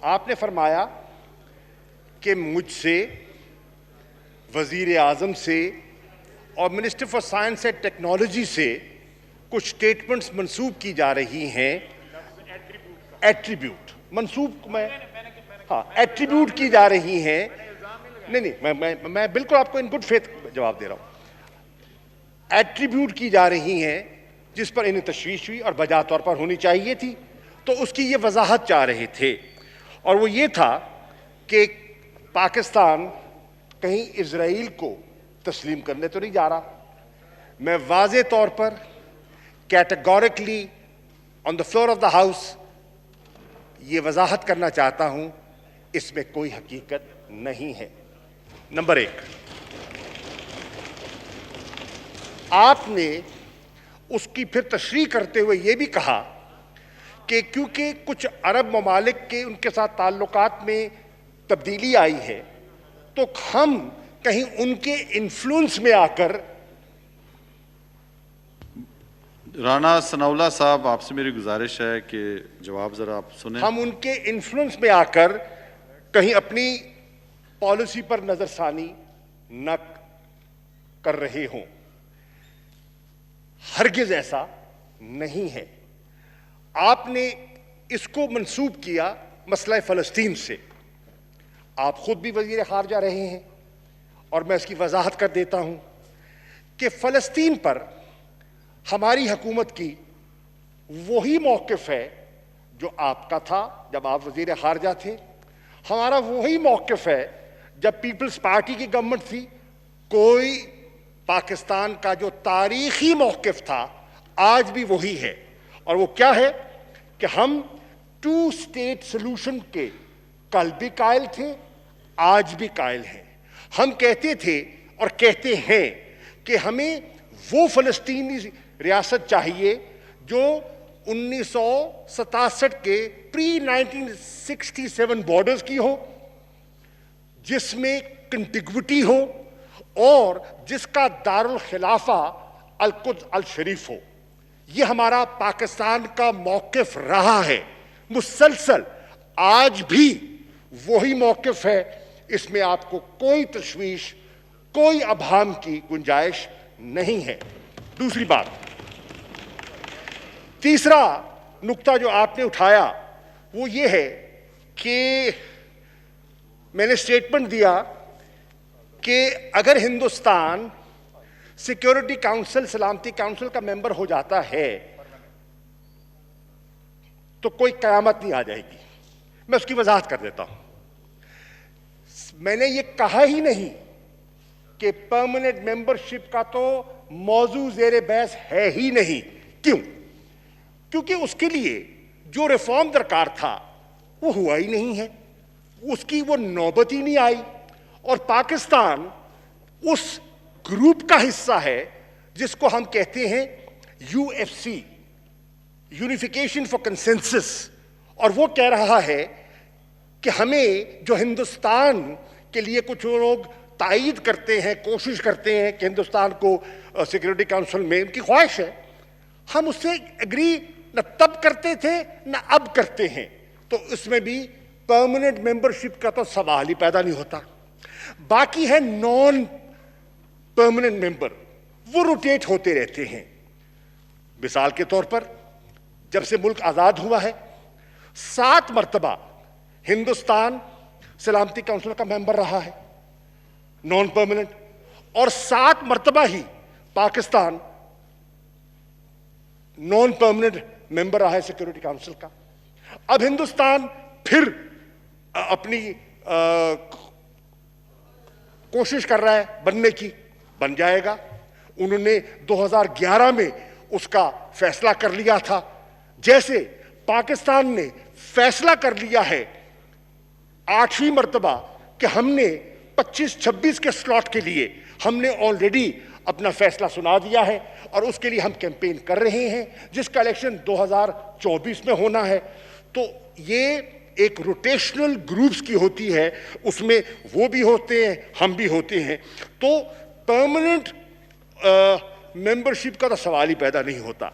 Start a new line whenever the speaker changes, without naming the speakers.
आपने फरमाया कि मुझसे, वज़ीर आज़म से और minister for science and technology से कुछ स्टेटमेंट्स मंसूब की जा रही हैं। एट्रीब्यूट मंसूब एट्रीब्यूट की जा रही हैं। नहीं, मैं बिल्कुल आपको इन गुड फेथ जवाब दे रहा हूं। एट्रीब्यूट की जा रही हैं जिस पर इन्हें तशवीश हुई और बजा तौर पर होनी चाहिए थी, तो उसकी ये वजाहत चाह रहे थे, और वो ये था कि पाकिस्तान कहीं इजराइल को तस्लीम करने तो नहीं जा रहा। मैं वाज़े तौर पर categorically on the floor of the house ये वजाहत करना चाहता हूं, इसमें कोई हकीकत नहीं है। नंबर एक, आपने उसकी फिर तशरीह करते हुए यह भी कहा कि क्योंकि कुछ अरब ममालिक के उनके साथ ताल्लुकात में तब्दीली आई है, तो हम कहीं उनके इन्फ्लुएंस में आकर।
राना सनाउल्लाह साहब, आपसे मेरी गुजारिश है कि जवाब जरा आप सुने।
हम उनके इन्फ्लुएंस में आकर कहीं अपनी पॉलिसी पर नजरसानी न कर रहे हों। हरगिज ऐसा नहीं है। आपने इसको मंसूब किया मसला फ़लस्तीन से। आप खुद भी वज़ीर ख़ारजा रहे हैं, और मैं इसकी वजाहत कर देता हूं कि फ़लस्तीन पर हमारी हुकूमत की वही मौक़िफ़ है जो आपका था जब आप वज़ीर ख़ारजा थे। हमारा वही मौक़िफ़ है जब पीपल्स पार्टी की गवर्नमेंट थी। कोई पाकिस्तान का जो तारीख़ी मौक़िफ़ था आज भी वही है, और वो क्या है कि हम 2 स्टेट सोल्यूशन के कल भी कायल थे, आज भी कायल हैं। हम कहते थे और कहते हैं कि हमें वो फ़लस्तीनी रियासत चाहिए जो 1967 के प्री 1967 बॉर्डर्स की हो, जिसमें कंटिग्विटी हो और जिसका दारुल खिलाफा अल-कुद्स अल-शरीफ हो। यह हमारा पाकिस्तान का मौक़िफ़ रहा है मुसलसल, आज भी वही मौक़िफ़ है। इसमें आपको कोई तशवीश, कोई अभाम की गुंजाइश नहीं है। दूसरी बात, तीसरा नुक्ता जो आपने उठाया वो ये है कि मैंने स्टेटमेंट दिया कि अगर हिंदुस्तान सिक्योरिटी काउंसिल, सलामती काउंसिल का मेंबर हो जाता है तो कोई कयामत नहीं आ जाएगी। मैं उसकी वजाहत कर देता हूं। मैंने ये कहा ही नहीं कि परमानेंट मेंबरशिप का तो मौजू ज़ेरे बहस है ही नहीं। क्यों? क्योंकि उसके लिए जो रिफॉर्म दरकार था वो हुआ ही नहीं है, उसकी वो नौबत ही नहीं आई। और पाकिस्तान उस ग्रुप का हिस्सा है जिसको हम कहते हैं यूएफसी, यूनिफिकेशन फॉर कंसेंसस, और वो कह रहा है कि हमें जो हिंदुस्तान के लिए कुछ लोग तायीद करते हैं, कोशिश करते हैं कि हिंदुस्तान को सिक्योरिटी काउंसिल में, उनकी ख्वाहिश है, हम उससे एग्री न तब करते थे न अब करते हैं, तो इसमें भी परमानेंट मेंबरशिप का तो सवाल ही पैदा नहीं होता। बाकी है नॉन परमानेंट मेंबर, वो रोटेट होते रहते हैं। मिसाल के तौर पर जब से मुल्क आज़ाद हुआ है 7 मरतबा हिंदुस्तान सलामती काउंसिल का मेंबर रहा है नॉन परमानेंट, और 7 मरतबा ही पाकिस्तान नॉन परमानेंट मेंबर रहा है सिक्योरिटी काउंसिल का। अब हिंदुस्तान फिर अपनी कोशिश कर रहा है बनने की, बन जाएगा। उन्होंने 2011 में उसका फैसला कर लिया था। जैसे पाकिस्तान ने फैसला कर लिया है 8वीं मर्तबा कि हमने 25-26 के स्लॉट के लिए हमने ऑलरेडी अपना फैसला सुना दिया है, और उसके लिए हम कैंपेन कर रहे हैं जिसका इलेक्शन 2024 में होना है। तो ये एक रोटेशनल ग्रुप्स की होती है, उसमें वो भी होते हैं, हम भी होते हैं। तो परमानेंट मेंबरशिप का तो सवाल ही पैदा नहीं होता।